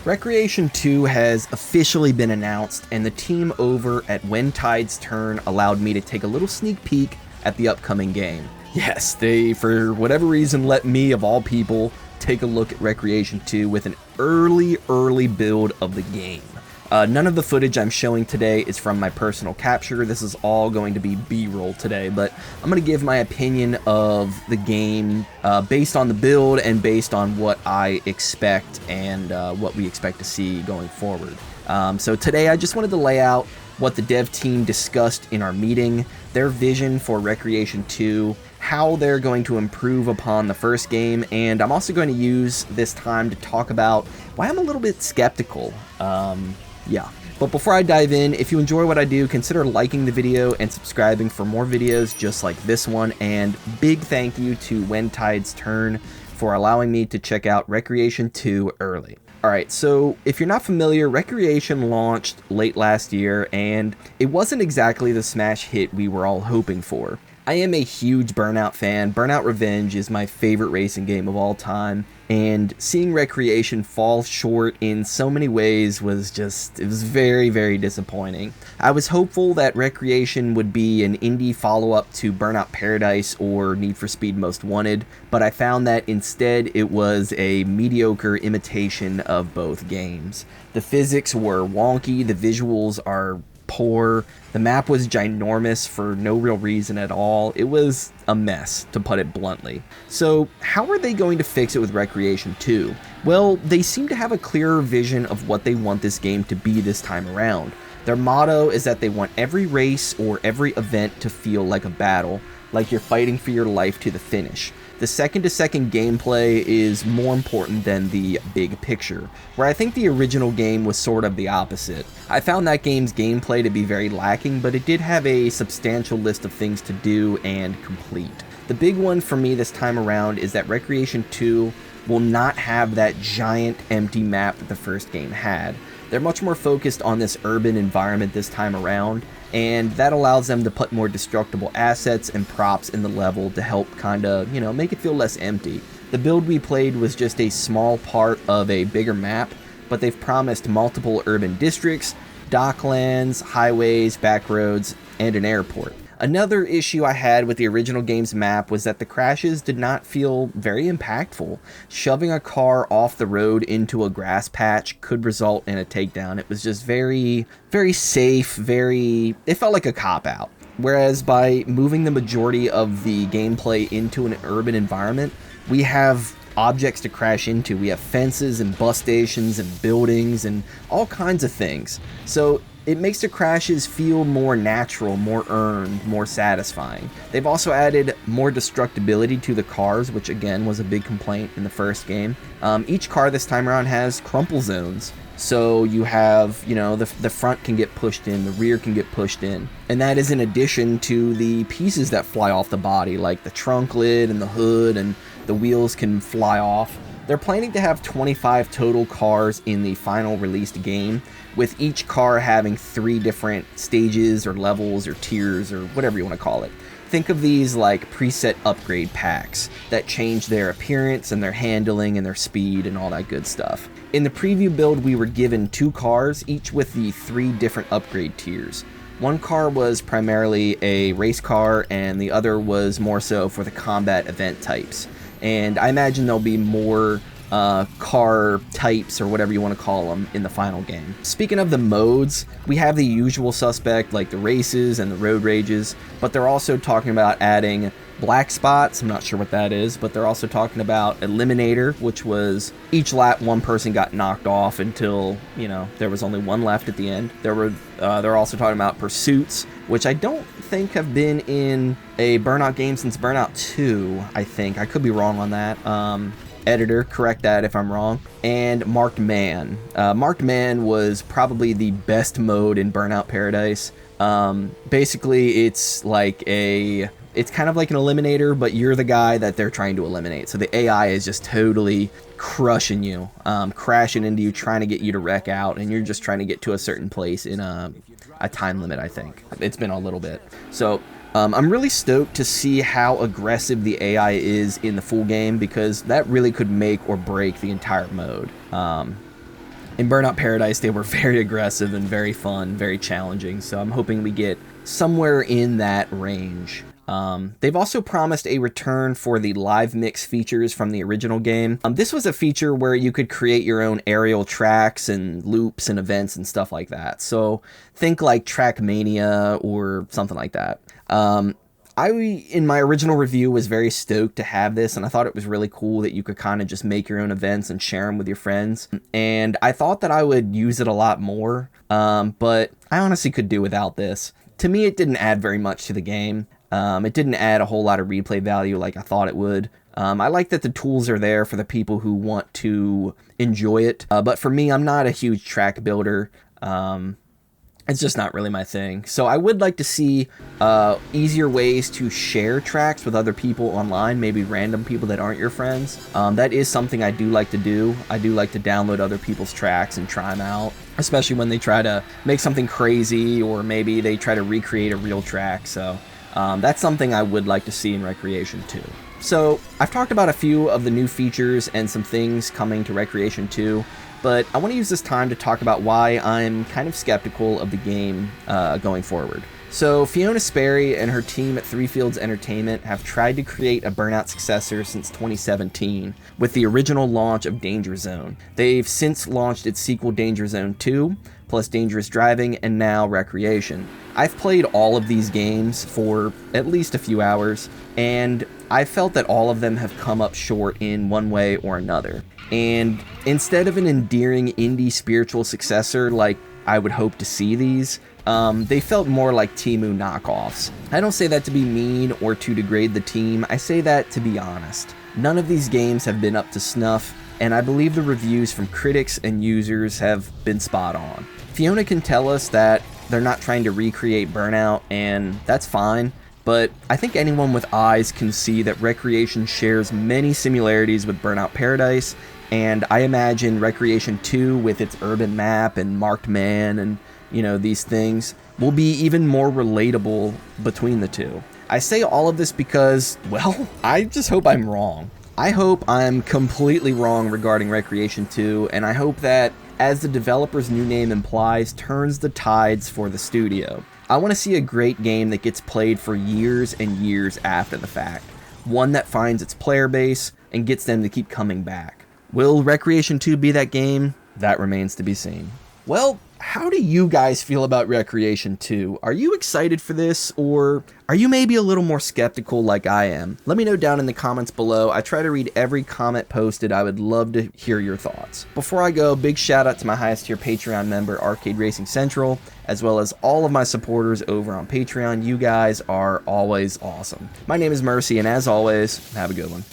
Wreckreation 2 has officially been announced, and the team over at When Tides Turn allowed me to take a little sneak peek at the upcoming game. Yes, they, for whatever reason, let me, of all people, take a look at Wreckreation 2 with an early build of the game. None of the footage I'm showing today is from my personal capture. This is all going to be B-roll today, but I'm going to give my opinion of the game based on the build and based on what I expect and what we expect to see going forward. So today I just wanted to lay out what the dev team discussed in our meeting, their vision for Wreckreation 2, how they're going to improve upon the first game, and I'm also going to use this time to talk about why I'm a little bit skeptical. Yeah. But before I dive in, if you enjoy what I do, consider liking the video and subscribing for more videos just like this one, and big thank you to When Tides Turn for allowing me to check out Wreckreation 2 early. Alright, so if you're not familiar, Wreckreation launched late last year, and it wasn't exactly the smash hit we were all hoping for. I am a huge Burnout fan. Burnout Revenge is my favorite racing game of all time, and seeing Wreckreation fall short in so many ways was very disappointing. I was hopeful that Wreckreation would be an indie follow-up to Burnout Paradise or Need for Speed Most Wanted, but I found that instead it was a mediocre imitation of both games. The physics were wonky, the visuals are poor, the map was ginormous for no real reason at all. It was a mess, to put it bluntly. So how are they going to fix it with Wreckreation 2? Well, they seem to have a clearer vision of what they want this game to be this time around. Their motto is that they want every race or every event to feel like a battle, like you're fighting for your life to the finish. The second-to-second gameplay is more important than the big picture, where I think the original game was sort of the opposite. I found that game's gameplay to be very lacking, but it did have a substantial list of things to do and complete. The big one for me this time around is that Wreckreation 2 will not have that giant empty map that the first game had. They're much more focused on this urban environment this time around, and that allows them to put more destructible assets and props in the level to help kinda, make it feel less empty. The build we played was just a small part of a bigger map, but they've promised multiple urban districts, docklands, highways, backroads, and an airport. Another issue I had with the original game's map was that the crashes did not feel very impactful. Shoving a car off the road into a grass patch could result in a takedown. It was just very safe, it felt like a cop-out. Whereas by moving the majority of the gameplay into an urban environment, we have objects to crash into. We have fences and bus stations and buildings and all kinds of things. So it makes the crashes feel more natural, more earned, more satisfying. They've also added more destructibility to the cars, which again was a big complaint in the first game. Each car this time around has crumple zones. So you have, the front can get pushed in, the rear can get pushed in. And that is in addition to the pieces that fly off the body, like the trunk lid and the hood, and the wheels can fly off. They're planning to have 25 total cars in the final released game, with each car having 3 different stages or levels or tiers or whatever you want to call it. Think of these like preset upgrade packs that change their appearance and their handling and their speed and all that good stuff. In the preview build, we were given 2 cars, each with the 3 different upgrade tiers. One car was primarily a race car, and the other was more so for the combat event types. And I imagine there'll be more car types or whatever you want to call them in the final game. Speaking of the modes, we have the usual suspect like the races and the road rages, but they're also talking about adding black spots. I'm not sure what that is, but they're also talking about eliminator, which was each lap one person got knocked off until there was only one left at the end. They're also talking about pursuits, which I don't think have been in a Burnout game since Burnout 2. I think I could be wrong on that. Editor, correct that if I'm wrong. And Marked Man. Marked Man was probably the best mode in Burnout Paradise. Basically, it's kind of like an eliminator, but you're the guy that they're trying to eliminate. So the AI is just totally crushing you, crashing into you, trying to get you to wreck out, and you're just trying to get to a certain place in a time limit, I think. It's been a little bit. So I'm really stoked to see how aggressive the AI is in the full game, because that really could make or break the entire mode. In Burnout Paradise, they were very aggressive and very fun, very challenging, so I'm hoping we get somewhere in that range. They've also promised a return for the live mix features from the original game. This was a feature where you could create your own aerial tracks and loops and events and stuff like that. So think like Trackmania or something like that. I, in my original review, was very stoked to have this, and I thought it was really cool that you could kind of just make your own events and share them with your friends. And I thought that I would use it a lot more, but I honestly could do without this. To me, it didn't add very much to the game. It didn't add a whole lot of replay value like I thought it would. I like that the tools are there for the people who want to enjoy it, but for me, I'm not a huge track builder. It's just not really my thing. So I would like to see easier ways to share tracks with other people online, maybe random people that aren't your friends. That is something I do like to do. I do like to download other people's tracks and try them out, especially when they try to make something crazy or maybe they try to recreate a real track. So that's something I would like to see in Wreckreation 2. So I've talked about a few of the new features and some things coming to Wreckreation 2, but I want to use this time to talk about why I'm kind of skeptical of the game going forward. So Fiona Sperry and her team at Three Fields Entertainment have tried to create a Burnout successor since 2017 with the original launch of Danger Zone. They've since launched its sequel Danger Zone 2, plus Dangerous Driving, and now Wreckreation. I've played all of these games for at least a few hours, and I felt that all of them have come up short in one way or another. And instead of an endearing indie spiritual successor like I would hope to see these, they felt more like Temu knockoffs. I don't say that to be mean or to degrade the team, I say that to be honest. None of these games have been up to snuff, and I believe the reviews from critics and users have been spot on. Fiona can tell us that they're not trying to recreate Burnout, and that's fine, but I think anyone with eyes can see that Wreckreation shares many similarities with Burnout Paradise, and I imagine Wreckreation 2 with its urban map and marked man and, you know, these things will be even more relatable between the two. I say all of this because, well, I just hope I'm wrong. I hope I'm completely wrong regarding Wreckreation 2, and I hope that, as the developer's new name implies, turns the tides for the studio. I want to see a great game that gets played for years and years after the fact. One that finds its player base and gets them to keep coming back. Will Wreckreation 2 be that game? That remains to be seen. Well, how do you guys feel about Wreckreation 2? Are you excited for this, or are you maybe a little more skeptical like I am? Let me know down in the comments below. I try to read every comment posted. I would love to hear your thoughts. Before I go, big shout out to my highest tier Patreon member, Arcade Racing Central, as well as all of my supporters over on Patreon. You guys are always awesome. My name is Mercy, and as always, have a good one.